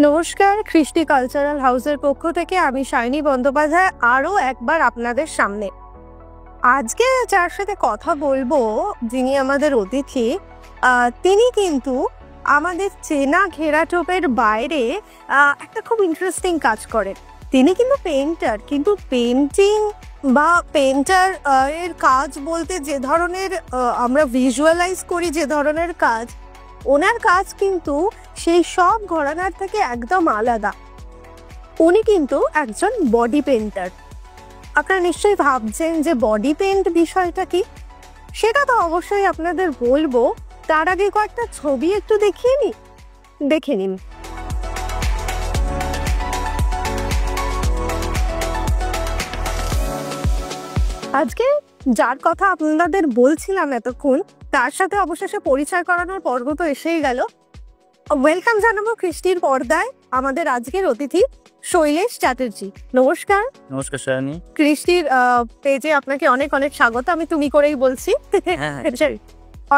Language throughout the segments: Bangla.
নমস্কার, কৃষ্টি কালচারাল হাউসের পক্ষ থেকে আমি শাইনী বন্দ্যোপাধ্যায় আরও একবার আপনাদের সামনে। আজকে যার সাথে কথা বলবো, যিনি আমাদের অতিথি, তিনি কিন্তু আমাদের চেনা ঘেরাটোপের বাইরে একটা খুব ইন্টারেস্টিং কাজ করেন। তিনি কিন্তু পেইন্টার, কিন্তু পেন্টিং বা পেইন্টার এর কাজ বলতে যে ধরনের আমরা ভিজুয়ালাইজ করি, যে ধরনের কাজ, ওনার কাজ কিন্তু সেই সব ঘরানার থেকে একদম আলাদা। উনি কিন্তু একজন বডি পেইন্টার। আপনারা নিশ্চয়ই ভাবছেন যে বডি পেইন্ট বিষয়টা কি, সেটা তো অবশ্যই আপনাদের বলবো। তার আগে কয়েকটা ছবি একটু দেখিয়ে নিই, দেখে নিন। আজকে যার কথা আপনাদের বলছিলাম এতক্ষণ, তার সাথে অবশেষে পরিচয় করানোর পর্ব তো এসেই গেল। ওয়েলকাম জানাবো কৃষ্টির পর্দায় আমাদের আজকের অতিথি শৈলেশ চ্যাটার্জি। নমস্কার। নমস্কার শায়নী। কৃষ্টির পেজে আপনাকে অনেক অনেক স্বাগত। আমি তুমি করেই বলছি।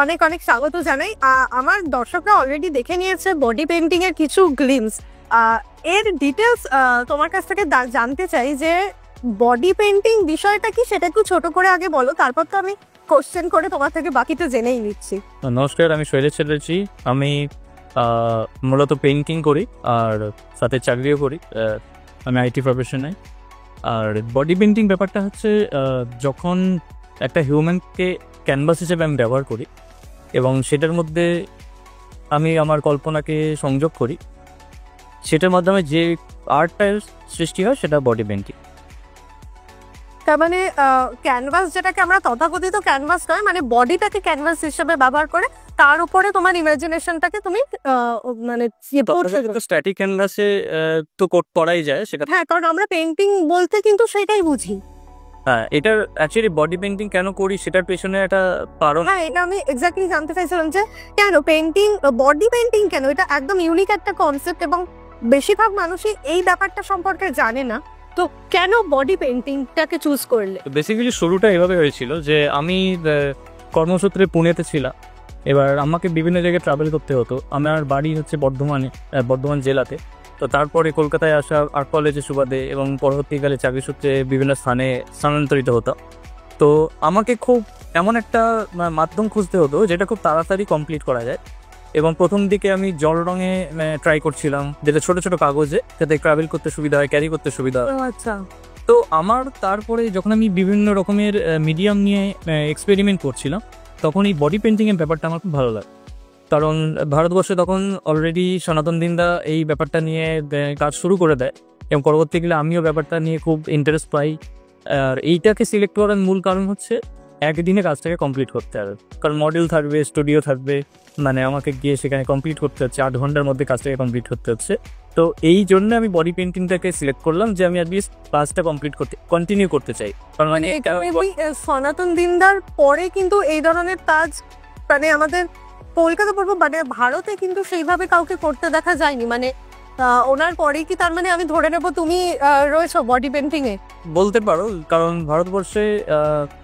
অনেক অনেক স্বাগত জানাই। আমার দর্শকরা অলরেডি দেখে নিয়েছে বডি পেইন্টিং এর কিছু গ্লিমস। এর ডিটেলস তোমার কাছ থেকে জানতে চাই যে বডি পেইন্টিং বিষয়টা কি, সেটা একটু ছোট করে আগে বলো, তারপর তো আমি কোশ্চেন করে তোমার থেকে বাকিটা জেনেই নিচ্ছি। নমস্কার, আমি শৈলেশ চ্যাটার্জি। আমি মূলত পেইন্টিং করি আর সাথে চাকরিও করি। আমি আইটি প্রফেশনে। আর বডি পেইন্টিং ব্যাপারটা হচ্ছে যখন একটা হিউম্যানকে ক্যানভাস হিসেবে আমি ব্যবহার করি এবং সেটার মধ্যে আমি আমার কল্পনাকে সংযোগ করি, সেটার মাধ্যমে যে আর্টটার সৃষ্টি হয় সেটা বডি পেইন্টিং। তার মানে ক্যানভাস, যেটাকে আমরা তথাকথিত ক্যানভাস নয়, মানে বডিটাকে ক্যানভাস হিসেবে ব্যবহার করে তার উপরে তোমার ইমাজিনেশনটাকে তুমি মানে স্ট্যাটিক ক্যানভাসে তো কোট করাই যায় সেটা। হ্যাঁ, কারণ আমরা পেইন্টিং বলতে কিন্তু সেটাই বুঝি। হ্যাঁ, এটার অ্যাকচুয়ালি বডি পেইন্টিং কেন করি সেটার পেছনে একটা কারণ। হ্যাঁ, এটা আমি এক্স্যাক্টলি জানতে চাইছিলাম যে কেন পেইন্টিং, বডি পেইন্টিং কেন? এটা একদম ইউনিক একটা কনসেপ্ট এবং বেশিরভাগ মানুষই এই ব্যাপারটা সম্পর্কে জানে না। তো কেন বডি পেইন্টিংটাকে চুজ করলে? বেসিক্যালি শুরুটা এভাবে হয়েছিল যে আমি কর্মসূত্রে পুনেতে ছিলাম। এবার আমাকে বিভিন্ন জায়গায় ট্রাভেল করতে হতো। আমার বাড়ি হচ্ছে বর্ধমান জেলাতে। তো তারপরে কলকাতায় আসা আর্ট কলেজের সুবাদে এবং পরবর্তীকালে চাকরি সূত্রে বিভিন্ন স্থানে স্থানান্তরিত হতো। তো আমাকে খুব এমন একটা মাধ্যম খুঁজতে হতো যেটা খুব তাড়াতাড়ি কমপ্লিট করা যায়। এবং প্রথম দিকে আমি জল রঙে ট্রাই করছিলাম, যেটা ছোট ছোট কাগজে, যাতে ট্রাভেল করতে সুবিধা হয়, ক্যারি করতে সুবিধা হয়। আচ্ছা। তো আমার তারপরে যখন আমি বিভিন্ন রকমের মিডিয়াম নিয়ে এক্সপেরিমেন্ট করছিলাম, তখন এই বডি পেইন্টিংয়ের ব্যাপারটা আমার খুব ভালো লাগে। কারণ ভারতবর্ষে তখন অলরেডি সনাতন দিনদা এই ব্যাপারটা নিয়ে কাজ শুরু করে দেয় এবং পরবর্তীকালে আমিও ব্যাপারটা নিয়ে খুব ইন্টারেস্ট পাই। আর এইটাকে সিলেক্ট করার মূল কারণ হচ্ছে একদিনে কাজটাকে কমপ্লিট করতে হবে। কারণ মডেল থাকবে, স্টুডিও থাকবে, মানে আমাকে গিয়ে সেখানে কমপ্লিট করতে হচ্ছে, 8 ঘন্টার মধ্যে কাজটাকে কমপ্লিট করতে হচ্ছে। তো এই জন্য আমি বডি পেইন্টিংটাকে সিলেক্ট করলাম যে আমি অ্যাটলিস্ট কাজটা কন্টিনিউ করতে চাই। কারণ মানে সনাতন দিনদার পরে কিন্তু এই ধরনের কাজ মানে আমাদের কলকাতা পর্ব মানে ভারতে কিন্তু সেইভাবে কাউকে করতে দেখা যায়নি। মানে ওনার পরে কি তার মানে আমি ধরে নেবো তুমি রয়েছো বডি পেইন্টিং এ? বলতে পারো, কারণ ভারতবর্ষে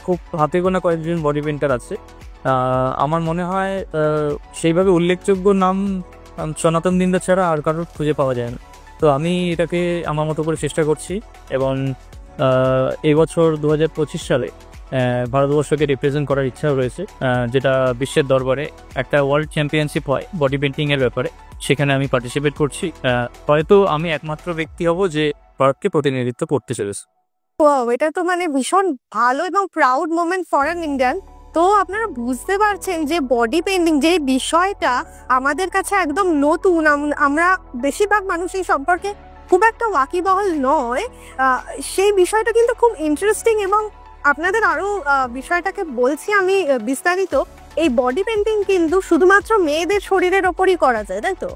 খুব হাতে গোনা কয়েকজন বডি পেইন্টার আছে। আমার মনে হয় সেইভাবে উল্লেখযোগ্য নাম সনাতন দিনদা ছাড়া আর কারোর খুঁজে পাওয়া যায় না। তো আমি এটাকে আমার মতো করে চেষ্টা করছি এবং এবছর 2025 সালে ভারতবর্ষকে রিপ্রেজেন্ট করার ইচ্ছাও রয়েছে, যেটা বিশ্বের দরবারে একটা ওয়ার্ল্ড চ্যাম্পিয়নশিপ হয় বডি পেইন্টিংয়ের ব্যাপারে। সেখানে আমি পার্টিসিপেট করছি। হয়তো আমি একমাত্র ব্যক্তি হব যে ভারতকে প্রতিনিধিত্ব করতে চলেছে। এটা তো মানে ভীষণ ভালো এবং proud moment for an Indian. তো আপনারা বুঝতে পারছেন যে বডি পেইন্টিং যে বিষয়টা আমাদের কাছে একদম নতুন, আমরা বেশিরভাগ মানুষ এই সম্পর্কে খুব একটা ওয়াকিবহাল নয়। সেই বিষয়টা কিন্তু খুব ইন্টারেস্টিং এবং আপনাদের আরও বিষয়টাকে বলছি আমি বিস্তারিত। এই বডি পেইন্টিং কিন্তু শুধুমাত্র মেয়েদের শরীরের ওপরই করা যায়, তাই তো?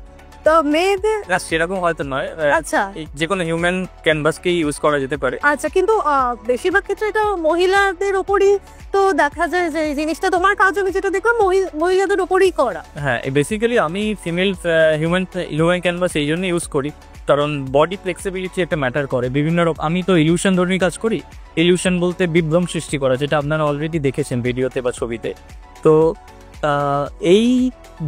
তো মেয়েদের সেরকম হয়তো নয়। আচ্ছা, যে কোনো হিউম্যান ক্যানভাসকেই ইউজ করা যেতে পারে। আচ্ছা, কিন্তু বেশিরভাগ ক্ষেত্রে এটা মহিলাদের ওপরই তো দেখা যায় যে জিনিসটা। তোমার কাজ আমি যেটা দেখলাম মহিলাদের ওপরই করা। হ্যাঁ, বেসিক্যালি আমি ফিমেল হিউম্যান ক্যানভাস এই জন্য ইউজ করি কারণ বডি ফ্লেক্সিবিলিটি একটা ম্যাটার করে। বিভিন্ন রকম আমি তো ইলিউশন ধর্মী কাজ করি। ইলিউশন বলতে বিভ্রম সৃষ্টি করা, যেটা আপনারা অলরেডি দেখেছেন ভিডিওতে বা ছবিতে। তো এই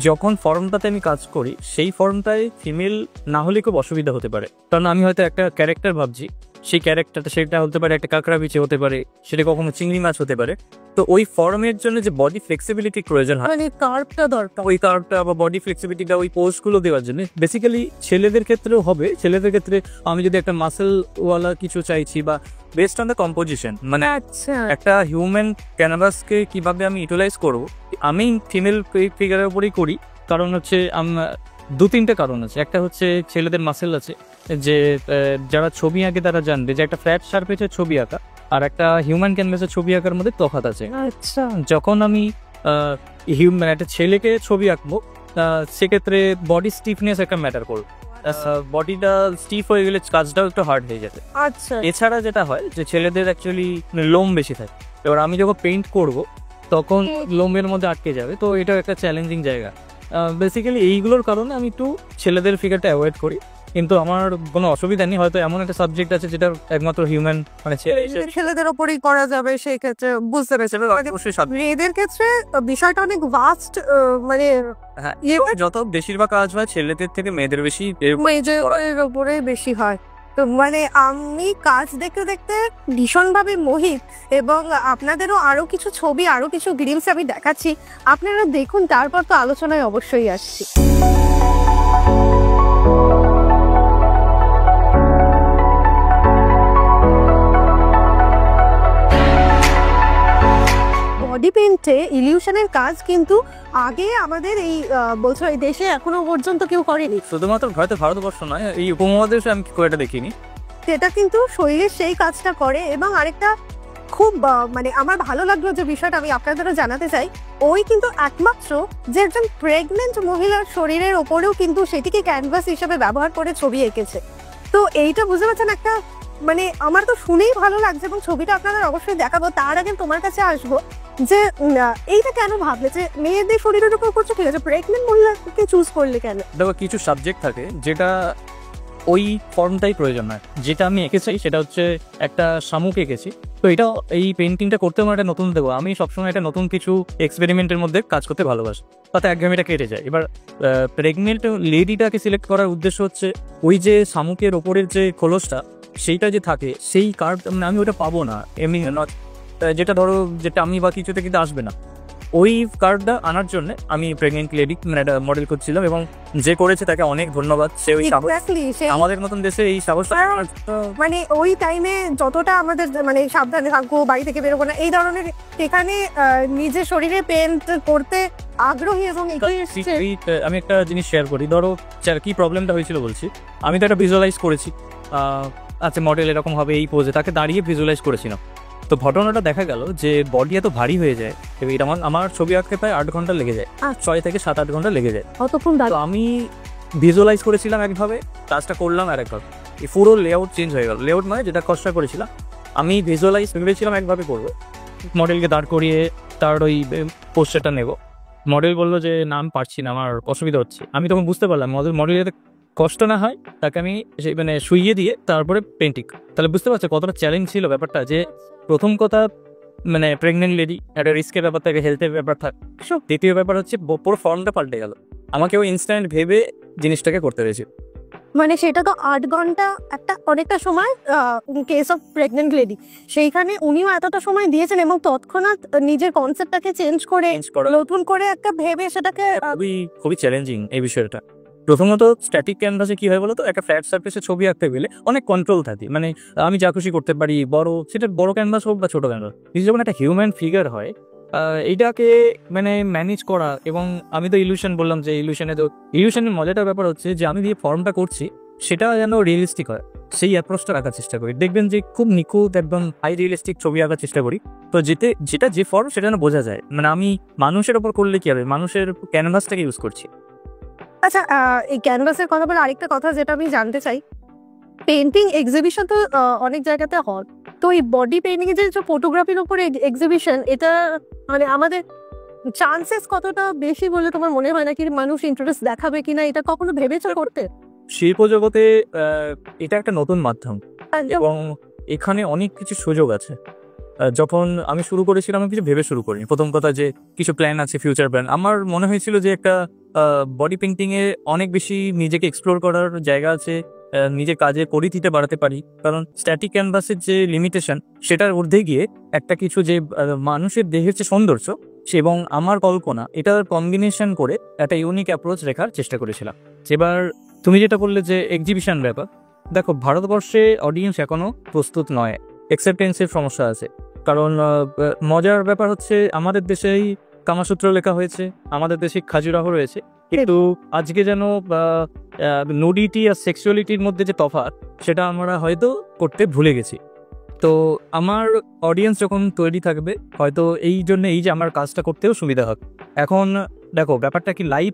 যখন ফর্মটাতে আমি কাজ করি সেই ফর্মটায় ফিমেল না হলে খুব অসুবিধা হতে পারে, কারণ আমি হয়তো একটা ক্যারেক্টার ভাবছি, সেই ক্যারেক্টারটা সেটা হতে পারে একটা কাঁকড়া বিছে হতে পারে, সেটা কখনো চিংড়ি মাছ হতে পারে। তো ওই ফর্মের জন্য যে বডি ফ্লেক্সিবিলিটি প্রয়োজন হয়, মানে কার্ভটা দরকার, ওই কার্ভটা বা বডি ফ্লেক্সিবিলিটিটা ওই পোস্টগুলো দেওয়ার জন্য বেসিক্যালি ছেলেদের ক্ষেত্রেও হবে। ছেলেদের ক্ষেত্রে আমি যদি একটা মাসেলওয়ালা কিছু চাইছি বা বেসড অন দ্য কম্পোজিশন, মানে আচ্ছা একটা হিউম্যান ক্যানভাসকে কিভাবে আমি ইউটিলাইজ করব, আমি ফিমেল ফিগারের উপরেই করি। কারণ হচ্ছে দু তিনটে কারণ আছে। একটা হচ্ছে ছেলেদের মাসেল আছে, যে যারা ছবি আঁকে তারা জানবে যে একটা ফ্ল্যাট সারফেসের ছবি আঁকা আর একটা হিউম্যান ক্যানভাসের ছবি আঁকার মধ্যে তফাৎ আছে। আচ্ছা যখন আমি হিউম্যান একটা ছেলেকে ছবি আঁকবো, সেক্ষেত্রে বডি স্টিফনেস একটা ম্যাটার করবে। বডিটা স্টিফ হয়ে গেলে কাজটাও একটু হার্ড হয়ে যাবে। আচ্ছা এছাড়া যেটা হয় যে ছেলেদের অ্যাকচুয়ালি লোম বেশি থাকে, এবার আমি যখন পেইন্ট করব তখন লোমের মধ্যে আটকে যাবে, তো এটা একটা চ্যালেঞ্জিং জায়গা। বেসিক্যালি এইগুলোর কারণে আমি একটু ছেলেদের ফিগারটা অ্যাভয়েড করি, কিন্তু আমার কোনো অসুবিধা নেই। হয়তো এমন একটা সাবজেক্ট আছে যেটা একমাত্র হিউম্যান মানে ছেলেদের ওপরেই করা যাবে, সেই ক্ষেত্রে বুঝতে পেরেছি। মেয়েদের ক্ষেত্রে বিষয়টা অনেক ভাস্ট, মানে হ্যাঁ, যত বেশিরভাগ কাজ হয় ছেলেদের থেকে মেয়েদের বেশি মেয়েদের ওপরে বেশি হয়। তো মানে আমি কাজ দেখতে দেখতে ভীষণভাবে মোহিত, এবং আপনাদেরও আরো কিছু ছবি, আরো কিছু গ্লিমস আমি দেখাচ্ছি, আপনারা দেখুন, তারপর তো আলোচনায় অবশ্যই আসছি। বডি পেইন্টে ইলিউশনের কাজ কিন্তু আগে আমাদের এই বলছো এই দেশে এখনো পর্যন্ত কেউ করেনি। শুধুমাত্র হয়তো ভারতবর্ষ নয়, এই উপমহাদেশে আমি খুব একটা দেখিনি। সেটা কিন্তু শরীরের সেই কাজটা করে। এবং আরেকটা খুব মানে আমার ভালো লাগলো যে বিষয়টা আমি আপনাদেরও জানাতে চাই, ওই কিন্তু একমাত্র যে একজন প্রেগনেন্ট মহিলার শরীরের ওপরেও কিন্তু সেটিকে ক্যানভাস হিসেবে ব্যবহার করে ছবি এঁকেছে। তো এইটা বুঝতে পারছেন, একটা মানে আমার তো শুনেই ভালো লাগছে, এবং ছবিটা আপনাদের অবশ্যই দেখাবো। তার আগে তোমার কাছে আসবো যে এইটা কেন ভাবলে যে মেয়েদের শরীরের উপর করছো, ঠিক আছে, প্রেগনেন্ট মহিলাকে চুজ করলে কেন? দেখো, কিছু সাবজেক্ট থাকে যেটা ওই ফর্মটাই প্রয়োজন হয়। যেটা আমি এঁকেছি সেটা হচ্ছে একটা শামুক এঁকেছি, তো এটা এই পেন্টিংটা করতে আমার একটা নতুন দেবো। আমি সবসময় একটা নতুন কিছু এক্সপেরিমেন্টের মধ্যে কাজ করতে ভালোবাসি, তাতে একঘেয়েমিটা কেটে যায়। এবার প্রেগনেন্ট লেডিটাকে সিলেক্ট করার উদ্দেশ্য হচ্ছে ওই যে শামুকের ওপরের যে খোলসটা সেইটা যে থাকে, সেই কার্ড মানে আমি ওটা পাবো না এমনি, যেটা ধরো যেটা আমি বা কিছুতে কিন্তু আসবে না, ওই কার্ডটা আনার জন্য আমি প্রেগনেন্ট লেডি মানে একটা মডেল করছিলাম, এবং যে করেছে তাকে অনেক ধন্যবাদ। সে ওই আমাদের মতন দেশে এই সাহস, মানে ওই টাইমে যতটা আমাদের মানে সাবধানে থাকবো, বাড়ি থেকে বেরোবো না, এই ধরনের, এখানে নিজের শরীরে পেন্ট করতে আগ্রহী। এবং আমি একটা জিনিস শেয়ার করি, ধরো কি প্রবলেমটা হয়েছিল বলছি। আমি তো একটা ভিজুয়ালাইজ করেছি, আচ্ছা মডেল এরকম হবে এই পোজে, তাকে দাঁড়িয়ে ভিজুয়ালাইজ করেছিলাম। তো ঘটনাটা দেখা গেল যে বডি এত ভারী হয়ে যায়, এটা আমার ছবি আঁকতে প্রায় 8 ঘন্টা লেগে যায়, 6 থেকে 7-8 ঘন্টা লেগে যায়। তো আমি ভিজুয়ালাইজ করেছিলাম একভাবে, কাজটা করলাম আর একভাবে, এই পুরো লেআউট চেঞ্জ হয়ে গেল। লেআউট মানে যেটা কষ্ট করেছিলাম, আমি ভিজুয়ালাইজ ভেবেছিলাম একভাবে করবো, মডেলকে দাঁড় করিয়ে তার ওই পোস্টারটা নেব। মডেল বললো যে না আমি পারছি না, আমার অসুবিধা হচ্ছে। আমি তখন বুঝতে পারলাম মডেল যাতে কষ্ট না হয় তাকে আমি মানে শুইয়ে দিয়ে তারপরে পেন্টিং। তাহলে বুঝতে পারছো কতটা চ্যালেঞ্জ ছিল ব্যাপারটা। যে প্রথম কথা মানে প্রেগনেন্ট লেডি, একটা রিস্কের ব্যাপার থাকে, হেলথের ব্যাপার থাকে। দ্বিতীয় ব্যাপার হচ্ছে পুরো ফর্মটা পাল্টে গেল, আমাকেও ইনস্ট্যান্ট ভেবে জিনিসটাকে করতে হয়েছে। মানে সেটা তো 8 ঘন্টা একটা অনেকটা সময়, কেস অফ প্রেগনেন্ট লেডি, সেইখানে উনিও এতটা সময় দিয়েছেন, এবং তৎক্ষণাৎ নিজের কনসেপ্টটাকে চেঞ্জ করে নতুন করে একটা ভেবে সেটাকে খুবই চ্যালেঞ্জিং এই বিষয়টা। প্রথমত স্ট্যাটিক ক্যানভাসে কি হয় বলো তো, একটা ফ্ল্যাট সারফেসে ছবি আঁকতে গেলে অনেক কন্ট্রোল থাকে, মানে আমি যা খুশি করতে পারি, সেটা বড় ক্যানভাস হোক বা ছোট ক্যানভাস। যখন একটা হিউম্যান ফিগার হয়, এইটাকে মানে ম্যানেজ করা, এবং আমি তো ইলিউশন বললাম যে ইলিউশনের মজাটার ব্যাপার হচ্ছে যে আমি যে ফর্মটা করছি সেটা যেন রিয়েলিস্টিক হয়, সেই অ্যাপ্রোচটা রাখার চেষ্টা করি। দেখবেন যে খুব নিখুঁত একদম হাই রিয়েলিস্টিক ছবি আঁকার চেষ্টা করি, তো যেটা যে ফর্ম সেটা যেন বোঝা যায়। মানে আমি মানুষের ওপর করলে কি হবে, মানুষের ক্যানভাসটাকে ইউজ করছি। আচ্ছা, এই ক্যানভাসের কথা বলে আরেকটা কথা যেটা আমি জানতে চাই, পেন্টিং এক্সিবিশন তো অনেক জায়গাতে হয়, তো এই বডি পেইন্টিং এর যে ফটোগ্রাফির উপরে এক্সিবিশন, এটা মানে আমাদের চান্সেস কতটা বেশি বলে তোমার মনে হয়, নাকি মানুষ ইন্টারেস্ট দেখাবে কিনা, এটা কখনো ভেবেছো করতে? শিল্প জগতে এটা একটা নতুন মাধ্যম, এবং এখানে অনেক কিছু সুযোগ আছে। যখন আমি শুরু করেছিলাম আমি কিছু ভেবে শুরু করিনি। প্রথম কথা যে কিছু প্ল্যান আছে, ফিউচার প্ল্যান। আমার মনে হয়েছিল যে একটা বডি পেইন্টিংয়ে অনেক বেশি নিজেকে এক্সপ্লোর করার জায়গা আছে, নিজের কাজে পরিধিটা বাড়াতে পারি। কারণ স্ট্যাটিক ক্যানভাসের যে লিমিটেশন সেটার ঊর্ধ্বে গিয়ে একটা কিছু যে মানুষের দেহের যে সৌন্দর্য এবং আমার কল্পনা, এটার কম্বিনেশন করে একটা ইউনিক অ্যাপ্রোচ রেখার চেষ্টা করেছিলাম। এবার তুমি যেটা বললে যে এক্সিবিশন ব্যাপার, দেখো ভারতবর্ষে অডিয়েন্স এখনো প্রস্তুত নয়, অ্যাকসেপ্টেন্সের সমস্যা আছে। কারণ মজার ব্যাপার হচ্ছে আমাদের দেশেই কামাসূত্র লেখা হয়েছে, আমাদের দেশে খাজুরাহ রয়েছে, কিন্তু আজকে যেন নুডিটি আর সেক্সুয়ালিটির মধ্যে যে তফাৎ সেটা আমরা হয়তো করতে ভুলে গেছি। তো আমার অডিয়েন্স যখন তৈরি থাকবে হয়তো এই জন্য এই যে আমার কাজটা করতেও সুবিধা হবে। এখন দেখো ব্যাপারটা কি, লাইভ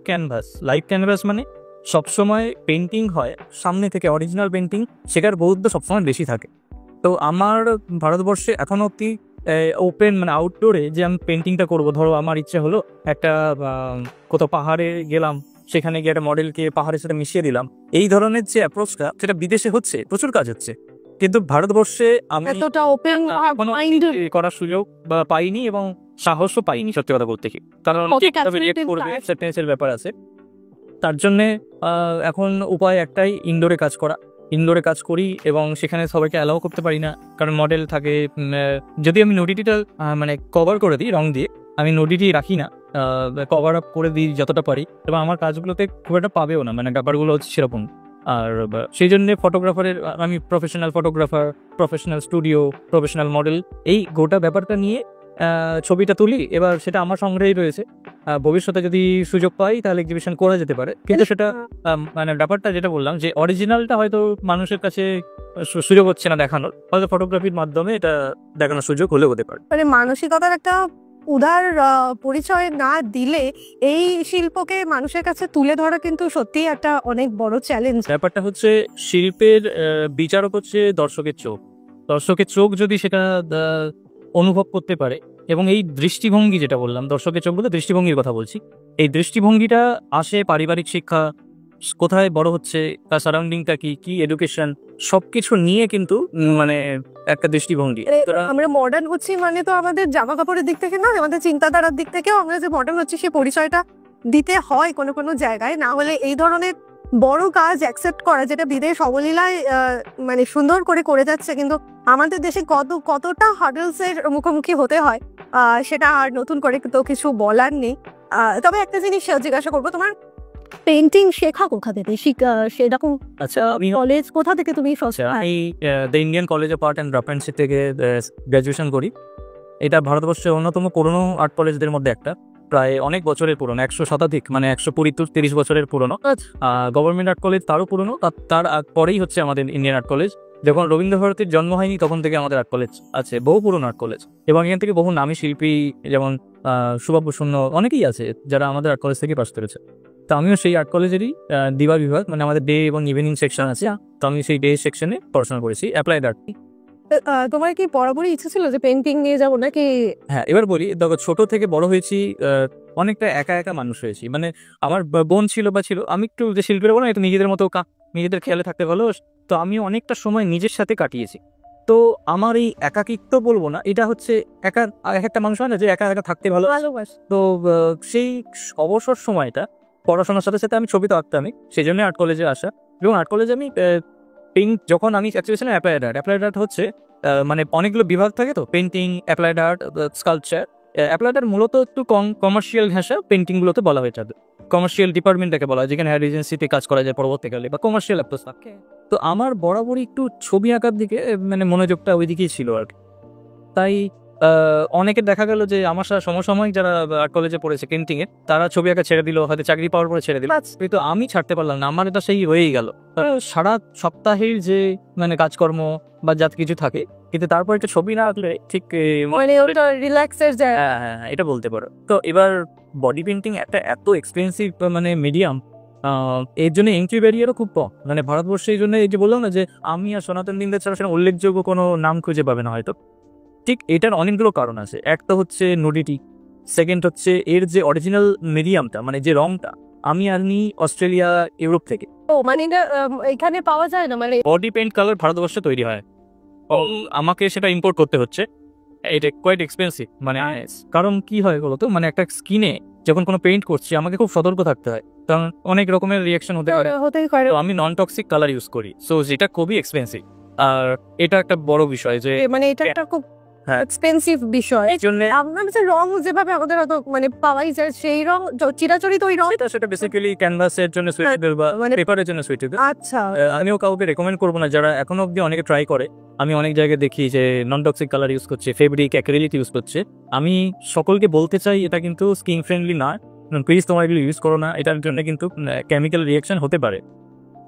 ক্যানভাস মানে সবসময় পেন্টিং হয় সামনে থেকে, অরিজিনাল পেন্টিং শেখার গুরুত্ব সবসময় বেশি থাকে। তো আমার ভারতবর্ষে এখনো অব্দি ওপেন মানে আউটডোরে যে আমি পেন্টিংটা করবো, ধরো আমার ইচ্ছে হলো একটা কোথাও পাহাড়ে গেলাম, সেখানে গিয়ে একটা মডেলকে পাহাড়ের সাথে মিশিয়ে দিলাম, এই ধরনের যে অ্যাপ্রোচটা সেটা বিদেশে হচ্ছে, প্রচুর কাজ হচ্ছে, কিন্তু ভারতবর্ষে আমি এতটা ওপেন করার সুযোগ পাইনি এবং সাহসও পাইনি, সত্যি কথা বলতে কি। কারণ অ্যাকসেপ্টেন্সের ব্যাপার আছে। তার জন্যে এখন উপায় একটাই, ইনডোরে কাজ করা। ইনডোরে কাজ করি এবং সেখানে সবাইকে অ্যালাউ করতে পারি না, কারণ মডেল থাকে। যদি আমি নোডিটিটা মানে কভার করে দিই রং দিয়ে, আমি নোডিটি রাখি না, কভার আপ করে দিই যতটা পারি, এবং আমার কাজগুলোতে খুব একটা পাবেও না, মানে ব্যাপারগুলো হচ্ছে সেরকম। আর সেই জন্যে ফটোগ্রাফারের, আমি professional photographer, professional studio, professional model, এই গোটা ব্যাপারটা নিয়ে ছবিটা তুলি। এবার সেটা আমার সংগ্রহেই রয়েছে, ভবিষ্যতে যদি সুযোগ পাই তাহলে এক্সিবিশন করা যেতে পারে, কিন্তু সেটা মানে ব্যাপারটা যেটা বললাম যে অরিজিনালটা হয়তো মানুষের কাছে সুযোগ হচ্ছে না দেখানোর, হয়তো ফটোগ্রাফির মাধ্যমে এটা দেখানোর সুযোগ হলেও হতে পারে। মানে মানসিকতার একটা উদার পরিচয় না দিলে এই শিল্পকে মানুষের কাছে তুলে ধরা কিন্তু সত্যিই একটা অনেক বড় চ্যালেঞ্জ। ব্যাপারটা হচ্ছে শিল্পের বিচারক হচ্ছে দর্শকের চোখ। দর্শকের চোখ যদি সেটা অনুভব করতে পারে, এবং এই দৃষ্টিভঙ্গি যেটা বললাম, দর্শকের চোখ বলতে দৃষ্টিভঙ্গির কথা বলছি, এই দৃষ্টিভঙ্গিটা আসে পারিবারিক শিক্ষা, কোথায় বড় হচ্ছে, তার সারাউন্ডিংটা কি এডুকেশন, সবকিছু নিয়ে কিন্তু মানে একটা দৃষ্টিভঙ্গি। আমরা মডার্ন হচ্ছি মানে তো আমাদের জামা কাপড়ের দিক থেকে না, আমাদের চিন্তাধারার দিক থেকেও আমরা যে মডার্ন হচ্ছি সে পরিচয়টা দিতে হয় কোনো কোনো জায়গায়, না হলে এই ধরনের বড় কাজ অ্যাকসেপ্ট করা, যেটা বিদেশ অবলীলায় মানে সুন্দর করে যাচ্ছে, কিন্তু আমাদের দেশে কতটা হার্ডলস এর মুখোমুখি হতে হয় সেটা আর নতুন করে তো কিছু বলার নেই। তবে একটা জিনিস জিজ্ঞাসা করবো, তোমার পেন্টিং শেখা কোথা থেকে, সেরকম আচ্ছা আমি কলেজ কোথা থেকে তুমি? আমি the Indian college of art and ক্রাফটম্যানশিপ থেকে গ্র্যাজুয়েশন করি। এটা ভারতবর্ষের অন্যতম পুরনো আর্ট কলেজদের মধ্যে একটা, প্রায় অনেক বছরের পুরনো, 100 শতাধিক, মানে 120-30 বছরের পুরনো। গভর্নমেন্ট আর্ট কলেজ তারও পুরনো, তার পরেই হচ্ছে আমাদের ইন্ডিয়ান আর্ট কলেজ। যখন রবীন্দ্রভারতীর জন্ম হয়নি তখন থেকে আমাদের আর্ট কলেজ আছে, বহু পুরনো আর্ট কলেজ, এবং এখান থেকে বহু নামী শিল্পী যেমন সুভাষ শূন্য অনেকেই আছে যারা আমাদের আর্ট কলেজ থেকে পাস করেছে। তো আমিও সেই আর্ট কলেজেরই দিবা বিভাগ, মানে আমাদের ডে এবং ইভিনিং সেকশন আছে, তো আমি সেই ডে সেকশনে পড়াশোনা করেছি, অ্যাপ্লাইড আর্ট। তোমার কি বরাবরই ইচ্ছা ছিল যে পেন্টিং নিয়ে যাবো নাকি? হ্যাঁ, এবার বলি, দেখো ছোট থেকে বড় হয়েছি, অনেকটা একা মানুষ হয়েছি। মানে আমার বোন ছিল, আমি একটু যে শিল্পীরা বলো একটু নিজেদের মতো নিজেদের খেয়ালে থাকতে ভালো, তো আমি অনেকটা সময় নিজের সাথে কাটিয়েছি। তো আমার এই একাকিত্ব বলবো না, এটা হচ্ছে একটা মানুষ হয় না যে একা থাকতে ভালোবাসে, তো সেই অবসর সময়টা পড়াশোনার সাথে সাথে আমি ছবি তো আঁকতামই, সেই জন্য আর্ট কলেজে আসা। এবং আর্ট কলেজে আমি যখন আমি অ্যাকচুয়ালি অ্যাপ্লাইড আর্ট হচ্ছে মানে অনেকগুলো বিভাগ থাকে, তো painting, applied art, sculpture. Applied art মূলত একটু কমার্শিয়াল ভাষা, পেন্টিংগুলোতে বলা হয়ে থাকে কমার্শিয়াল ডিপার্টমেন্টটাকে বলা হয়, যেখানে হায়ার এজেন্সিতে কাজ করা যায় পরবর্তীকালে, বা কমার্শিয়াল অ্যাপ্রোচ থাকে। তো আমার বরাবরই একটু ছবি আঁকার দিকে মানে মনোযোগটা ওই দিকেই ছিল আর কি। তাই অনেকের দেখা গেল যে আমার সাথে সমসাময়িক যারা আর্ট কলেজে পড়েছে পেন্টিংয়ে, তারা ছবি আঁকা ছেড়ে দিল, হয়তো চাকরি পাওয়ার পরে ছেড়ে দিল, কিন্তু আমি ছাড়তে পারলাম না, আমার এটা সেই হয়েই গেল। সারা সপ্তাহের যে মানে কাজকর্ম বা যা কিছু থাকে, কিন্তু তারপর একটা ছবি না আঁকলে ঠিক মানে ওটা রিল্যাক্সের জায়গা, হ্যাঁ এটা বলতে পারো। তো এবার বডি পেন্টিং একটা এত এক্সপেন্সিভ মানে মিডিয়াম, এর জন্য এন্ট্রি ব্যারিয়ারও খুব কম। মানে ভারতবর্ষে এই জন্য, এই যে বললাম না যে আমি আর সনাতন দিনদার ছাড়া সেটা উল্লেখযোগ্য কোনো নাম খুঁজে পাবে না হয়তো, ঠিক এটার অনেকগুলো কারণ আছে। একটা হচ্ছে নুডিটি, সেকেন্ড হচ্ছে এর যে অরিজিনাল মিডিয়ামটা, মানে যে রংটা আমি আনি অস্ট্রেলিয়া, ইউরোপ থেকে। ও মানে এখানে পাওয়া যায় না, মানে বডি পেইন্ট কালার ভারতবর্ষে তৈরি হয়, আমাকে সেটা ইম্পোর্ট করতে হচ্ছে। এটা কোয়াইট এক্সপেন্সিভ মানে কারণ কি হয় বলতো মানে একটা স্কিনে যখন কোনো পেইন্ট করছি আমাকে খুব সতর্ক থাকতে হয়, কারণ অনেক রকমের রিয়াকশন হতে পারে। হতেই পারে। তো আমি নন টক্সিক কালার ইউজ করি, সো যেটা খুবই এক্সপেন্সিভ। আর এটা একটা বড় বিষয় যে মানে এটা একটা খুব হ্যাঁ এক্সপেন্সিভ বিষয়। এই জন্য আপনার যে রং যেভাবে আমাদের অত মানে পাওয়াই যায় সেই রং চিরাচরিত ওই রং সেটা বেসিক্যালি ক্যানভাসের জন্য সুইটেবল বা মানে পেপারের জন্য সুইটেবল। আচ্ছা, আমিও কাউকে রেকমেন্ড করবো না যারা এখনো অব্দি অনেকে ট্রাই করে। আমি অনেক জায়গায় দেখি যে নন টক্সিক কালার ইউজ করছে, ফেব্রিক অ্যাক্রিলিক ইউজ করছে। আমি সকলকে বলতে চাই এটা কিন্তু স্কিন ফ্রেন্ডলি না, প্লিজ তোমরা এগুলো ইউজ করো না, এটার জন্য কিন্তু কেমিক্যাল রিয়াকশন হতে পারে।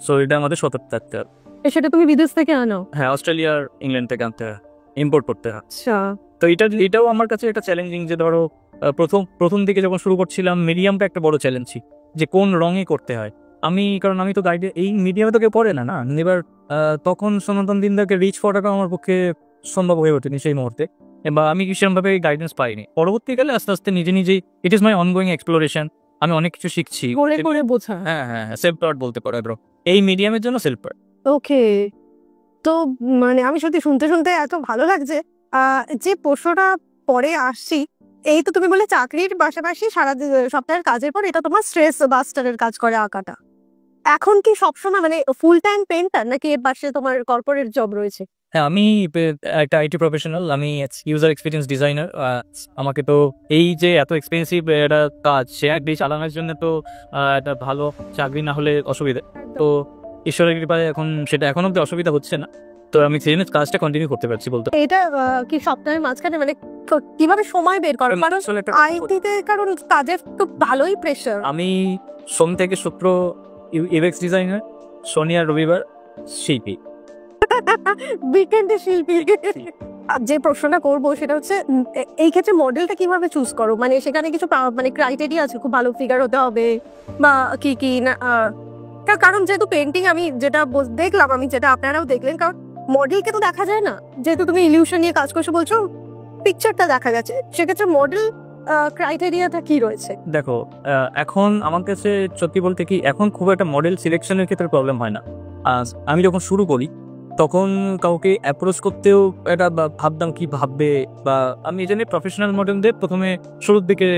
সো এটা আমাদের সতর্ক থাকতে হবে। সেটা তুমি বিদেশ থেকে আনো? হ্যাঁ, অস্ট্রেলিয়ার ইংল্যান্ড থেকে আনতে হয়, ইম্পোর্ট করতে হয়। আচ্ছা, তো এটাও আমার কাছে একটা চ্যালেঞ্জিং যে ধরো প্রথম দিকে যখন শুরু করছিলাম মিডিয়ামটা একটা বড় চ্যালেঞ্জ ছিল যে কোন রঙে করতে হয়। কারণ আমি তো গাইডে এই মিডিয়ামে তো কেউ পড়ে না। এবার তখন সনাতন দিনদাকে রিচ করাটা আমার পক্ষে সম্ভব হয়ে ওঠেনি সেই মুহূর্তে, বা আমি সেরকমভাবে গাইডেন্স পাইনি। পরবর্তীকালে আস্তে আস্তে নিজেই it is my ongoing exploration, আমি অনেক কিছু শিখছি। করে বোঝা। হ্যাঁ, সেলফ পার্ট বলতে পারো ব্রো, এই মিডিয়ামের জন্য সেলফ পার্ট। ওকে, তো মানে আমি সত্যি শুনতে এত ভালো লাগছে। যে প্রশ্নটা পরে আসছি, এই তো তুমি বলে চাকরির পাশাপাশি সারা সপ্তাহের কাজের পর এটা তোমার স্ট্রেস বাস্টারের কাজ করে আঁকাটা। এখন কি সবসময় মানে ফুল টাইম পেন্টার নাকি এর পাশে তোমার কর্পোরেট জব রয়েছে? হ্যাঁ, আমি একটা আইটি প্রফেশনাল, আমি ইউজার এক্সপিরিয়েন্স ডিজাইনার। আমাকে তো এই যে এত এক্সপেন্সিভ একটা কাজ শেয়ার দিয়ে চালানোর জন্য তো একটা ভালো চাকরি না হলে অসুবিধা। তো ঈশ্বরের কৃপায় এখন সেটা এখন অব্দি অসুবিধা হচ্ছে না, তো আমি সেই জন্য কাজটা কন্টিনিউ করতে পারছি বলতে। এটা কি সপ্তাহের মাঝখানে মানে কিভাবে সময় বের করো? কারণ আইটিতে কারণ কাজের তো ভালোই প্রেশার। আমি সোম থেকে শুক্র ইউএক্স ডিজাইনার, শনি আর রবিবার শিল্পী, উইকেন্ডে শিল্পী। যে প্রশ্নটা করবো সেটা হচ্ছে এই ক্ষেত্রে মডেলটা কিভাবে চুজ করো? মানে সেখানে কিছু মানে ক্রাইটেরিয়া আছে, খুব ভালো ফিগার হতে হবে বা কি না? কারণ যেহেতু পেন্টিং আমি যেটা দেখলাম, আমি যেটা আপনারাও দেখলেন, কারণ মডেলকে তো দেখা যায় না, যেহেতু তুমি ইলিউশন নিয়ে কাজ করছো বলছো পিকচারটা দেখা যাচ্ছে, সেক্ষেত্রে মডেল ক্রাইটেরিয়াটা কি রয়েছে? দেখো, এখন আমার কাছে সত্যি বলতে কি এখন খুব একটা মডেল সিলেকশনের ক্ষেত্রে প্রবলেম হয় না। আমি যখন শুরু করি তখন কাউকে অ্যাপ্রোচ করতেও এটা ভাবতাম কি ভাববে, বা আমি এই জন্য প্রফেশনাল মডেলদের প্রথমে শুরুর দিকে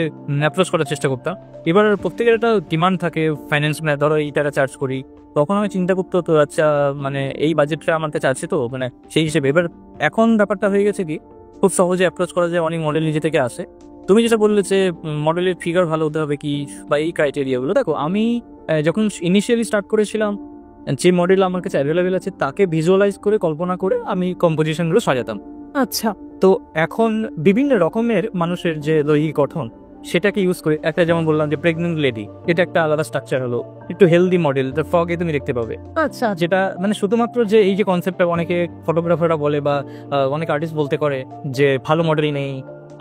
অ্যাপ্রোচ করার চেষ্টা করতাম। এবার প্রত্যেকের একটা ডিমান্ড থাকে, ফাইন্যান্স ধরো এই টাকা চার্জ করি, তখন আমি চিন্তা করতে হতো আচ্ছা মানে এই বাজেটটা আমার কাছে আছে তো মানে সেই হিসেবে। এবার এখন ব্যাপারটা হয়ে গেছে কি খুব সহজে অ্যাপ্রোচ করা যায়, অনেক মডেল নিজে থেকে আসে। তুমি যেটা বললে যে মডেলের ফিগার ভালো হতে হবে কি বা এই ক্রাইটেরিয়াগুলো, দেখো আমি যখন ইনিশিয়ালি স্টার্ট করেছিলাম যে মডেল আমার কাছে অ্যাভেলেবেল আছে তাকে ভিজুয়ালাইজ করে কল্পনা করে আমি কম্পোজিশনগুলো সাজাতাম। আচ্ছা, তো এখন বিভিন্ন রকমের মানুষের যে দৈহিক গঠন সেটাকে ইউজ করে, একটা যেমন বললাম যে প্রেগনেন্ট লেডি, এটা একটা আলাদা স্ট্রাকচার হলো, একটু হেলদি মডেল ফ্রগে তুমি দেখতে পাবে। আচ্ছা, যেটা মানে শুধুমাত্র যে এই যে কনসেপ্টটা অনেকে ফটোগ্রাফাররা বলে বা অনেক আর্টিস্ট বলতে করে যে ভালো মডেলই নেই,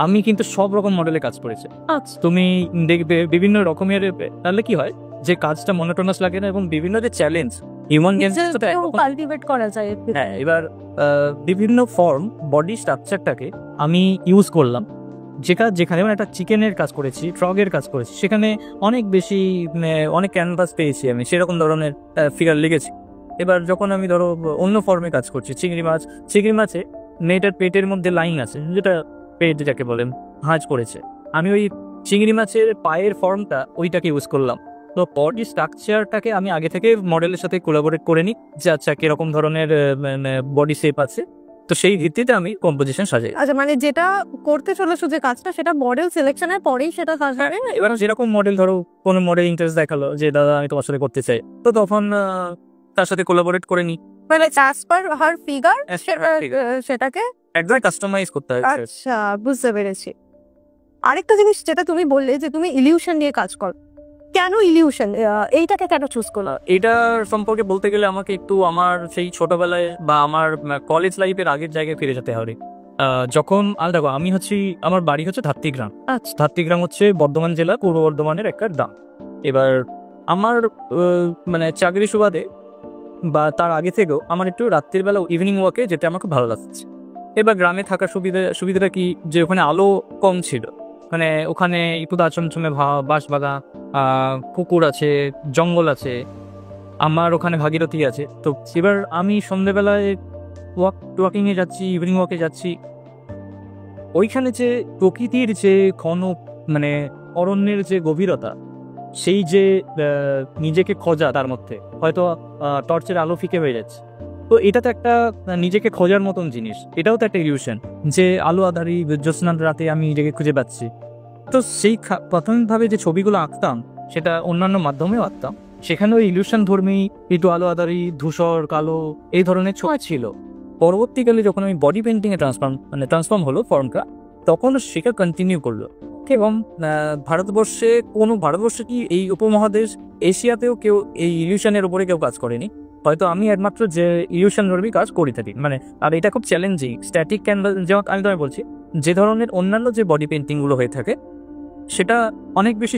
আমি কিন্তু সব রকম মডেলে কাজ করেছি। আচ্ছা, তুমি দেখবে বিভিন্ন রকমের, তাহলে কি হয় যে কাজটা মনোটোনাস লাগে না, এবং বিভিন্ন যে চ্যালেঞ্জ হিউম্যান কাল্টিভেট করা যায়। হ্যাঁ, এবার বিভিন্ন ফর্ম বডি স্ট্রাকচারটাকে আমি ইউজ করলাম, যেখানে মানে একটা চিকেনের কাজ করেছি, ফ্রগের কাজ করেছি, সেখানে অনেক বেশি অনেক ক্যানভাস পেয়েছি, আমি সেরকম ধরনের ফিগার লিখেছি। এবার যখন আমি ধরো অন্য ফর্মে কাজ করছি, চিংড়ি মাছে মেয়েটার পেটের মধ্যে লাইন আছে, যেটা পেট যাকে বলেন ভাঁজ করেছে, আমি ওই চিংড়ি মাছের পায়ের ফর্মটা ওইটাকে ইউজ করলাম। তো বডি স্ট্রাকচারটাকে আমি আগে থেকে মডেলের সাথে কোলাবোরেট করে নিই যে আচ্ছা কিরকম ধরনের বডি শেপ আছে, তো সেই ভিত্তিতে আমি কম্পোজিশন সাজাই। আচ্ছা, মানে যেটা করতে চলেছো যে কাজটা সেটা মডেল সিলেকশনের পরেই সেটা সাজাবে। এবার যেরকম মডেল ধরো কোনো মডেল ইন্টারেস্ট দেখালো যে দাদা আমি তোমার সাথে করতে চাই, তো তখন তার সাথে কোলাবোরেট করে নিই, মানে অ্যাজ পার হার ফিগার সেটাকে একদম কাস্টমাইজ করতে হয়। আচ্ছা, বুঝতে পেরেছি। আরেকটা জিনিস যেটা তুমি বললে যে তুমি ইলিউশন নিয়ে কাজ করো, কেন ইলিউশন, এইটাকে কেন চুজ করলো? এটার সম্পর্কে বলতে গেলে আমাকে একটু আমার সেই ছোটবেলায় বা আমার কলেজ লাইফের আগের জায়গায় ফিরে যেতে হবে। যখন দেখো আমি আমার বাড়ি হচ্ছে ধাত্রীগ্রাম। আচ্ছা, ধাত্রীগ্রাম হচ্ছে বর্ধমান জেলা, পূর্ব বর্ধমানের একটা গ্রাম। এবার আমার মানে চাকরি সুবাদে বা তার আগে থেকেও আমার একটু রাত্রির বেলা ইভিনিং ওয়াকে যেতে আমার খুব ভালো লাগছে। এবার গ্রামে থাকার সুবিধাটা কি যে ওখানে আলো কম ছিল, মানে ওখানে একটু চমচমে বাঁশ বাগান, পুকুর আছে, জঙ্গল আছে, আমার ওখানে ভাগীরথী আছে। তো এবার আমি সন্ধ্যেবেলায় ওয়াকিংয়ে যাচ্ছি, ইভিনিং ওয়াকে যাচ্ছি, ওইখানে যে প্রকৃতির যে ঘন মানে অরণ্যের যে গভীরতা, সেই যে নিজেকে খোঁজা, তার মধ্যে হয়তো টর্চের আলো ফিকে হয়ে যাচ্ছে, তো এটা তো একটা নিজেকে খোঁজার মতন জিনিস, এটাও তো একটা ইলিউশন যে আলো আধারি জ্যোৎস্নার রাতে আমি নিজেকে খুঁজে পাচ্ছি। তো সেই প্রাথমিকভাবে যে ছবিগুলো আঁকতাম সেটা অন্যান্য মাধ্যমেও আঁকতাম, সেখানেও ইলিউশন ধর্মী একটু আলো আধারি ধূসর কালো এই ধরনের ছোঁয়া ছিল। পরবর্তীকালে যখন আমি বডি পেন্টিংয়ে ট্রান্সফর্ম হলো ফর্মটা, তখন সেটা কন্টিনিউ করলো। এবং ভারতবর্ষে কি এই উপমহাদেশ, এশিয়াতেও কেউ এই ইলিউশনের উপরে কেউ কাজ করেনি। হয়তো আমি একমাত্র যে ইলিউশন ধর্মী কাজ করে থাকি, মানে আর এটা খুব চ্যালেঞ্জিং। স্ট্যাটিক ক্যানভাস, যেমন আমি তোমায় বলছি, যে ধরনের অন্যান্য যে বডি পেন্টিংগুলো হয়ে থাকে সেটা অনেক বেশি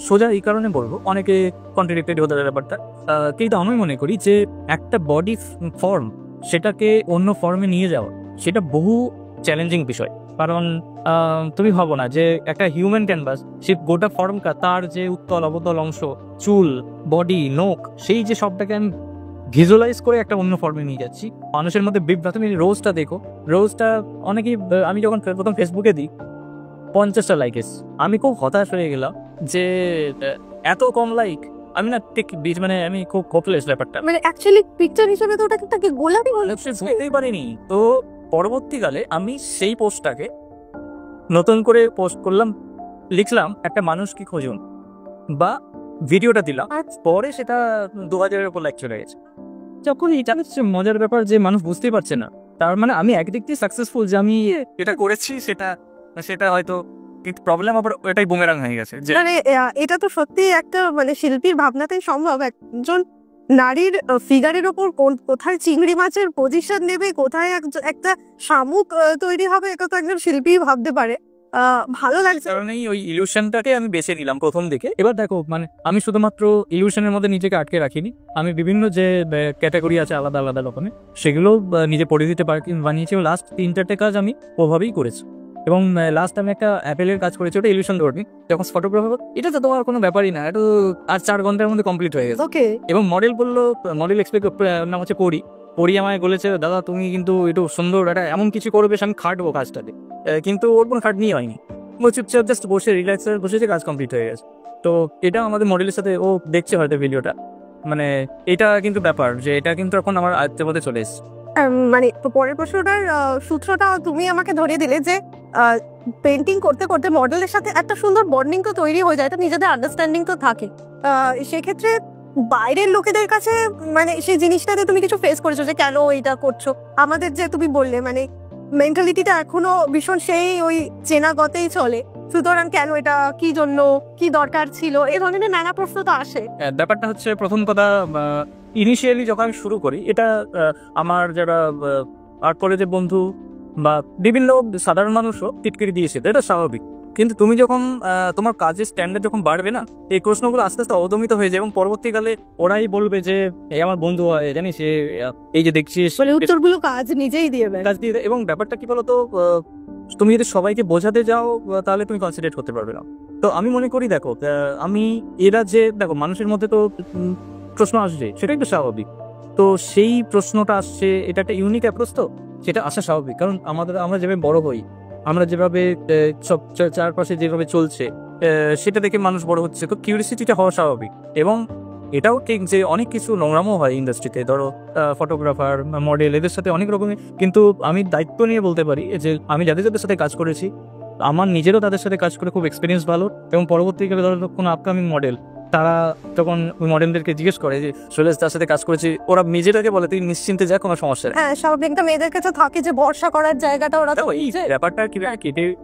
সোজা এই কারণে বলবো, অনেকে কন্ট্রাডিক্টেড হতে পারে ব্যাপারটা, কিন্তু আমি মনে করি যে একটা বডি ফর্ম সেটাকে অন্য ফর্মে নিয়ে যাওয়া সেটা বহু চ্যালেঞ্জিং বিষয়। কারণ তুমি ভাবো না যে একটা হিউম্যান ক্যানভাস, সে গোটা ফর্মটা, তার যে উত্তল অবতল অংশ, চুল, বডি, নোক, সেই যে সবটাকে আমি ভিজুয়ালাইজ করে একটা অন্য ফর্মে নিয়ে যাচ্ছি। মানুষের মধ্যে বিভ্রাট। তুমি রোজটা দেখো, রোজটা অনেকেই, আমি যখন প্রথম ফেসবুকে দিই 50টা লাইক এসছে, আমি খুব হতাশ হয়ে গেলাম যে এত কম লাইক। আমি না ঠিক মানে আমি খুব হোপলেস ব্যাপারটা, মানে অ্যাকচুয়ালি পিকচার হিসেবে তো ওটাকে গোলাপি বুঝতেই পারিনি। তো পরবর্তীকালে আমি সেই পোস্টটাকে নতুন করে পোস্ট করলাম, লিখলাম একটা মানুষ কি খুঁজুন, বা ভিডিওটা দিলাম, পরে সেটা 2000-এর উপর লাইক চলে গেছে। যখন এটা হচ্ছে মজার ব্যাপার যে মানুষ বুঝতেই পারছে না, তার মানে আমি একদিক দিয়ে সাকসেসফুল যে আমি এটা করেছি, সেটা হয়তো প্রবলেম আবার এটাই বুমেরাং হয়ে গেছে। মানে এটা তো সত্যি একটা মানে শিল্পীর ভাবনাতেই সম্ভব। একজন নারীর ফিগারের ওপর কোথায় চিংড়ি মাছের পজিশন নেবে, কোথায় একটা শামুক তৈরি হবে, এটা তো একজন শিল্পী ভাবতে পারে। ভালো লাগছে, কারণ ওই ইলিউশনটাকে আমি বেছে নিলাম প্রথম দিকে। এবার দেখো, মানে আমি শুধুমাত্র ইলিউশনের মধ্যে নিজেকে আটকে রাখিনি, আমি বিভিন্ন যে ক্যাটাগরি আছে আলাদা আলাদা রকমের, সেগুলো নিজে পরিধিতে বানিয়েছি। লাস্ট 3-4টে কাজ আমি ওভাবেই করেছি। এবং লাস্ট আমি একটা অ্যাপেলের কাজ করেছি, ওটা ইলিউশন ধর্মী। যখন ফটোগ্রাফার, এটা তো তোমার কোনো ব্যাপারই না, এটা আর 4 ঘন্টার মধ্যে কমপ্লিট হয়ে গেছে। ওকে। এবং মডেল এক্সপেক্ট নাম হচ্ছে পরি আমায় বলেছে, দাদা তুমি কিন্তু একটু সুন্দর একটা এমন কিছু করবে, আমি খাটবো কাজটাতে। কিন্তু ওর কোনো খাটনি হয়নি, ও চুপচাপ জাস্ট বসে রিল্যাক্স বসেছে, কাজ কমপ্লিট হয়ে গেছে। তো এটা আমাদের মডেলের সাথে, ও দেখছে হয়তো ভিডিওটা, মানে এটা কিন্তু ব্যাপার যে এটা কিন্তু এখন আমার আয়ত্তের মধ্যে চলে এসছে। মানে পরের প্রশ্নটার সূত্রটা তুমি আমাকে ধরিয়ে দিলে যে পেন্টিং করতে করতে মডেলের সাথে একটা সুন্দর বন্ডিং তো তৈরি হয়ে যায়, এটা নিজেদের আন্ডারস্ট্যান্ডিং তো থাকে। সেক্ষেত্রে বাইরের লোকেদের কাছে মানে সেই জিনিসটাতে তুমি কিছু ফেস করেছো যে কেন এটা করছো? আমাদের যে তুমি বললে মানে মেন্টালিটিটা এখনো ভীষণ সেই ওই চেনা গতেই চলে, সুতরাং কেন এটা, কি জন্য, কি দরকার ছিল, এই ধরনের নানা প্রশ্ন তো আসে। ব্যাপারটা হচ্ছে, প্রথম কথা, ইনিশিয়ালি যখন আমি শুরু করি, এটা আমার যারা আর্ট কলেজের বন্ধু বা বিভিন্ন সাধারণ মানুষও টিটকিরি দিয়েছে, এটা স্বাভাবিক। কিন্তু তুমি যখন তোমার কাজের স্ট্যান্ডার্ড যখন বাড়বে না, এই প্রশ্নগুলো আস্তে আস্তে অবদমিত হয়ে যায়, এবং পরবর্তীকালে ওরাই বলবে যে এই আমার বন্ধু হয়, জানিস এই যে দেখছিস, উত্তরগুলো কাজ নিজেই দিয়ে দেয়। এবং ব্যাপারটা কি বলতো, তুমি যদি সবাইকে বোঝাতে যাও তাহলে তুমি কনসেন্ট্রেট করতে পারবে না। তো আমি মনে করি, দেখো দেখো মানুষের মধ্যে তো প্রশ্ন আসছে, সেটা একটু স্বাভাবিক। তো সেই প্রশ্নটা আসছে, এটা একটা ইউনিক অ্যাপ্রোচ, তো সেটা আসা স্বাভাবিক। কারণ আমরা যেভাবে বড় হই, আমরা যেভাবে সব চারপাশে যেভাবে চলছে সেটা দেখে মানুষ বড় হচ্ছে, তো কিউরিয়াসিটিটা হওয়া স্বাভাবিক। এবং এটাও ঠিক যে অনেক কিছু নোংরামও হয় ইন্ডাস্ট্রিতে, ধরো ফটোগ্রাফার, মডেল, এদের সাথে অনেক রকমের। কিন্তু আমি দায়িত্ব নিয়ে বলতে পারি যে আমি যাদের সাথে কাজ করেছি, আমার নিজেরও তাদের সাথে কাজ করে খুব এক্সপিরিয়েন্স ভালো। এবং পরবর্তীকালে ধরো কোনো আপকামিং মডেল, তারা তখন ওই মডেলদেরকে জিজ্ঞেস করে যে শৈলেশ তার সাথে কাজ করেছি, ওরা নিজেরাকে বলে তুই নিশ্চিন্তে যা, কোনো সমস্যা নেই। হ্যাঁ, স্বাভাবিক। একটা মেয়েদের কাছে থাকে যে ভরসা করার জায়গাটা, ওরা তো এই ব্যাপারটা কি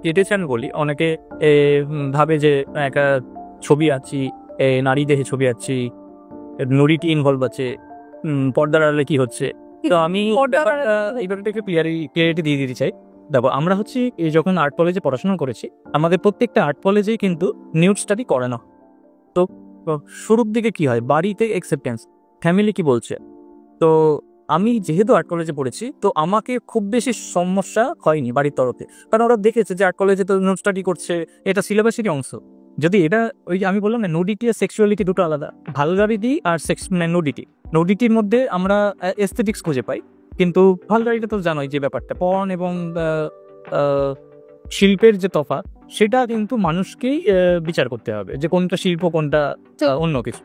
কেটেছেন বলি, অনেকে ভাবে যে একটা ছবি আছি, নারী দেহে ছবি আছি, নুডিটি ইনভলভ আছে, পর্দার আড়ালে কি হচ্ছে। তো আমি এই ব্যাপারটা একটু ক্লিয়ারিটি দিয়ে দিতে চাই। দেখো, আমরা হচ্ছে যখন আর্ট কলেজে পড়াশোনা করেছি, আমাদের প্রত্যেকটা আর্ট কলেজেই কিন্তু নিউড স্টাডি করে না। তো শুরুর দিকে কি হয়, বাড়িতে অ্যাকসেপ্টেন্স, ফ্যামিলি কি বলছে। তো আমি যেহেতু আর্ট কলেজে পড়েছি, তো আমাকে খুব বেশি সমস্যা হয়নি বাড়ির তরফে, কারণ ওরা দেখেছে যে আর্ট কলেজে তো নিউড স্টাডি করছে, এটা সিলেবাসেরই অংশ। যদি এটা ওই যে আমি বললাম না, নুডিটি আর সেক্সুয়ালিটি দুটো আলাদা। ভালগারিটি আর নুডিটির মধ্যে আমরা এস্থেটিক্স খুঁজে পাই, কিন্তু ভালগারিটি তো জানোই যে ব্যাপারটা পর্ন এবং শিল্পের যে তফাৎ সেটা কিন্তু মানুষকেই বিচার করতে হবে যে কোনটা শিল্প কোনটা অন্য কিছু।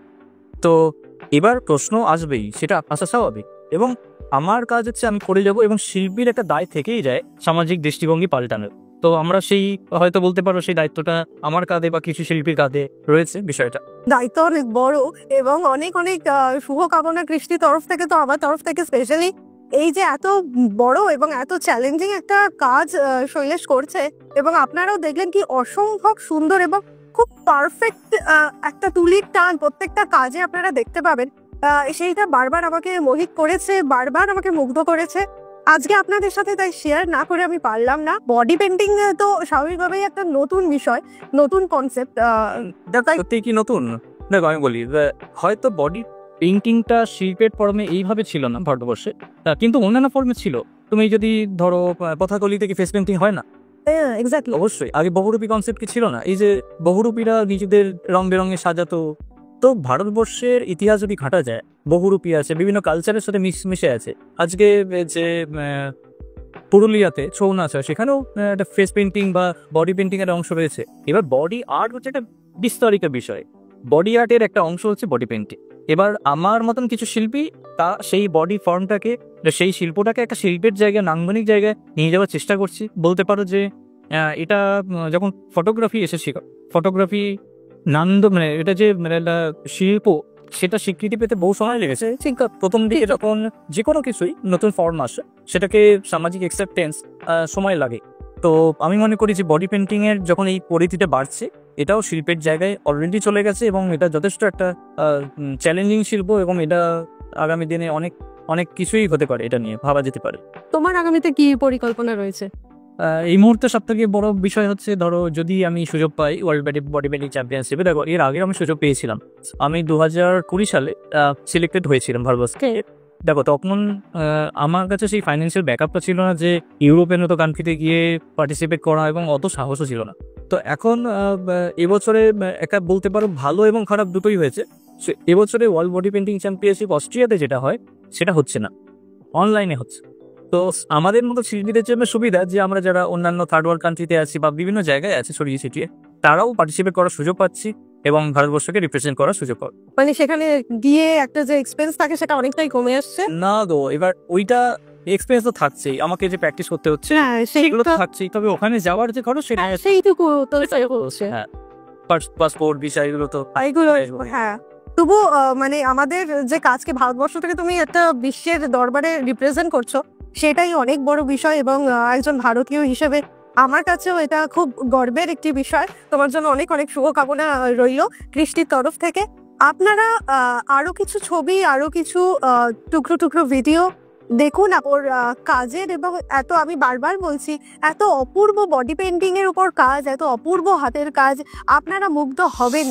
তো এবার প্রশ্ন আসবেই, সেটা আসা স্বাভাবিক, এবং আমার কাজ হচ্ছে আমি করে যাব, এবং শিল্পীর একটা দায় থেকেই যায় সামাজিক দৃষ্টিভঙ্গি পাল্টানোর। তো আমরা সেই হয়তো বলতে পারো সেই দায়িত্বটা আমার কাঁধে বা কিছু শিল্পীর কাঁধে রয়েছে বিষয়টা। দায়িত্ব অনেক বড় এবং অনেক অনেক শুভকামনা কৃষ্টির তরফ থেকে, তো আমার তরফ থেকে স্পেশালি। এই যে এত বড় এবং এত চ্যালেঞ্জিং একটা কাজ শৈলেশ করছে, এবং আপনারাও দেখলেন কি অসম্ভব সুন্দর এবং খুব পারফেক্ট একটা তুলির টান প্রত্যেকটা কাজে আপনারা দেখতে পাবেন। সেইটা বারবার আমাকে মোহিত করেছে, বারবার আমাকে মুগ্ধ করেছে। আজকে আপনাদের সাথে তাই শেয়ার না করে আমি পারলাম না। বডি পেন্টিং তো স্বাভাবিকভাবেই একটা নতুন বিষয়, নতুন কনসেপ্ট। সত্যি কি নতুন? দেখো আমি বলি, হয়তো বডি পেইন্টিংটা শিল্পের ফর্মে এইভাবে ছিল না ভারতবর্ষে, কিন্তু অন্যান্য ফর্মে ছিল। তুমি যদি ধরো কথাকলি থেকে ফেস পেইন্টিং হয় না, এক্স্যাক্টলি, অবশ্যই আগে বহুরূপী কনসেপ্ট কি ছিল না, এই যে বহুরূপীরা নিজেদের রং বেরঙে সাজাতো। তো ভারতবর্ষের ইতিহাস যদি ঘাটা যায়, বহুরূপী আছে, বিভিন্ন কালচারের সাথে মিশে আছে। আজকে যে পুরুলিয়াতে ছৌ নাচ হয়, সেখানেও একটা ফেস পেইন্টিং বা বডি পেইন্টিং এর অংশ রয়েছে। এবার বডি আর্ট হচ্ছে একটা বিস্তারিত বিষয়, বডি আর্টের একটা অংশ হচ্ছে বডি পেইন্টিং। এবার আমার মতন কিছু শিল্পী তা সেই বডি ফর্মটাকে, সেই শিল্পটাকে একটা শিল্পের জায়গায়, নান্দনিক জায়গায় নিয়ে যাওয়ার চেষ্টা করছি। বলতে পারো যে এটা যখন ফটোগ্রাফি এসেছিল, ফটোগ্রাফি মানে এটা যে একটা শিল্প, সেটা স্বীকৃতি পেতে বহু সময় লেগেছে। ঠিক প্রথম দিকে যখন যে কোনো কিছুই নতুন ফর্ম আসে, সেটাকে সামাজিক অ্যাকসেপ্টেন্স সময় লাগে। তো আমি মনে করি যে বডি পেইন্টিং এর যখন এই পরিধিটা বাড়ছে, এটাও শিল্পের জায়গায় অলরেডি চলে গেছে, এবং এটা যথেষ্ট একটা চ্যালেঞ্জিং শিল্প, এবং এটা আগামী দিনে অনেক অনেক কিছুই হতে পারে, এটা নিয়ে ভাবা যেতে পারে। তোমার আগামীতে কি পরিকল্পনা রয়েছে? এই মুহূর্তে সব থেকে বড় বিষয় হচ্ছে, ধরো যদি আমি সুযোগ পাই ওয়ার্ল্ড বডি পেইন্টিং চ্যাম্পিয়নশিপে। দেখো এর আগে আমি সুযোগ পেয়েছিলাম, আমি 2020 সালে সিলেক্টেড হয়েছিলাম ভারতবর্ষে। দেখো তখন আমার কাছে সেই ফাইন্যান্সিয়াল ব্যাকআপটা ছিল না যে ইউরোপের মতো কান্ট্রিতে গিয়ে পার্টিসিপেট করা, এবং অত সাহসও ছিল না। তো এখন এবছরে একটা বলতে পারো ভালো এবং খারাপ দুটোই হয়েছে। এবছরে ওয়ার্ল্ড বডি পেইন্টিং চ্যাম্পিয়নশিপ অস্ট্রিয়াতে যেটা হয়, সেটা হচ্ছে না, অনলাইনে হচ্ছে। তো আমাদের মতো শিল্পীদের জন্য সুবিধা যে আমরা যারা অন্যান্য থার্ড ওয়ার্ল্ড কান্ট্রিতে আছি বা বিভিন্ন জায়গায় আছে ছড়িয়ে ছিটিয়ে, তারাও পার্টিসিপেট করার সুযোগ পাচ্ছি এবং ভারতবর্ষকে রিপ্রেজেন্ট করার সুযোগ পাবো। মানে সেখানে গিয়ে একটা যে এক্সপেন্স থাকে সেটা অনেকটাই কমে আসছে না গো, এবার ওইটা এক্সপেরিয়েন্স তো থাকছেই, আমাকে যে প্র্যাকটিস করতে হচ্ছে সেগুলো তো থাকছেই, তবে ওখানে যাওয়ার যে খরচ সেটা সেইটুকু তো হচ্ছে। হ্যাঁ, পাসপোর্ট ভিসা এগুলো তো এইগুলো, হ্যাঁ। তবু মানে আমাদের যে কাজকে ভারতবর্ষ থেকে তুমি একটা বিশ্বের দরবারে রিপ্রেজেন্ট করছো, সেটাই অনেক বড় বিষয়, এবং একজন ভারতীয় হিসেবে আমার কাছেও এটা খুব গর্বের একটি বিষয়। তোমার জন্য অনেক অনেক শুভকামনা রইল কৃষ্টির তরফ থেকে। আপনারা আরো কিছু ছবি, আরো কিছু টুকরো টুকরো ভিডিও দেখুন ওর কাজের, এবং এত, আমি বারবার বলছি, এত অপূর্ব বডি পেইন্টিং এর উপর কাজ, এত অপূর্ব হাতের কাজ, আপনারা মুগ্ধ হবেন।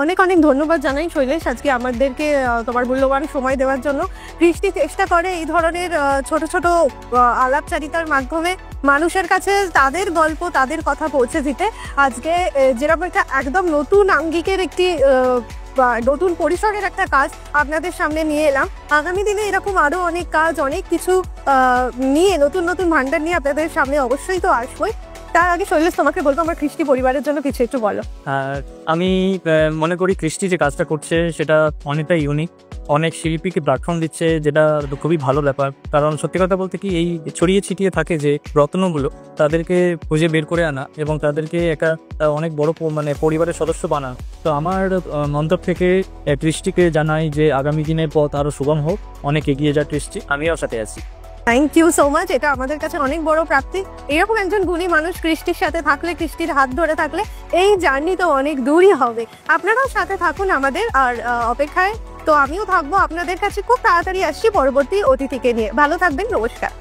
অনেক অনেক ধন্যবাদ জানাই শৈলেশ আজকে আমাদেরকে তোমার মূল্যবান সময় দেওয়ার জন্য। কৃষ্টি চেষ্টা করে এই ধরনের ছোট ছোট আলাপচারিতার মাধ্যমে মানুষের কাছে তাদের গল্প, তাদের কথা পৌঁছে দিতে। আজকে যেরকম একটা একদম নতুন আঙ্গিকের একটি নতুন পরিসরের একটা কাজ আপনাদের সামনে নিয়ে এলাম। আগামী দিনে এরকম আরো অনেক কাজ, অনেক কিছু নিয়ে, নতুন নতুন ভান্ডার নিয়ে আপনাদের সামনে অবশ্যই তো আসবোই। তার আগে শৈলেশ তোমাকে বলবো আমার কৃষ্টি পরিবারের জন্য কিছু একটু বলো। আমি মনে করি কৃষ্টি যে কাজটা করছে সেটা অনেকটা ইউনিক, অনেক শিল্পীকে প্ল্যাটফর্ম দিচ্ছে, যেটা খুবই ভালো ব্যাপার। কারণ সত্যি কথা বলতে কি, এই ছড়িয়ে ছিটিয়ে থাকে যে রত্নগুলো, তাদেরকে খুঁজে বের করে আনা এবং তাদেরকে একটা অনেক বড় মানে পরিবারের সদস্য বানানো। তো আমার মন্তব্য থেকে কৃষ্টিকে জানাই যে আগামী দিনের পথ আরো সুগম হোক, অনেক এগিয়ে যা কৃষ্টি, আমিও সাথে আছি। থ্যাংক ইউ সো মাচ, এটা আমাদের কাছে অনেক বড় প্রাপ্তি। এরকম একজন গুণী মানুষ কৃষ্টির সাথে থাকলে, কৃষ্টির হাত ধরে থাকলে এই জার্নি তো অনেক দূরই হবে। আপনারাও সাথে থাকুন আমাদের, আর অপেক্ষায় তো আমিও থাকবো আপনাদের কাছে। খুব তাড়াতাড়ি আসছি পরবর্তী অতিথিকে নিয়ে। ভালো থাকবেন, নমস্কার।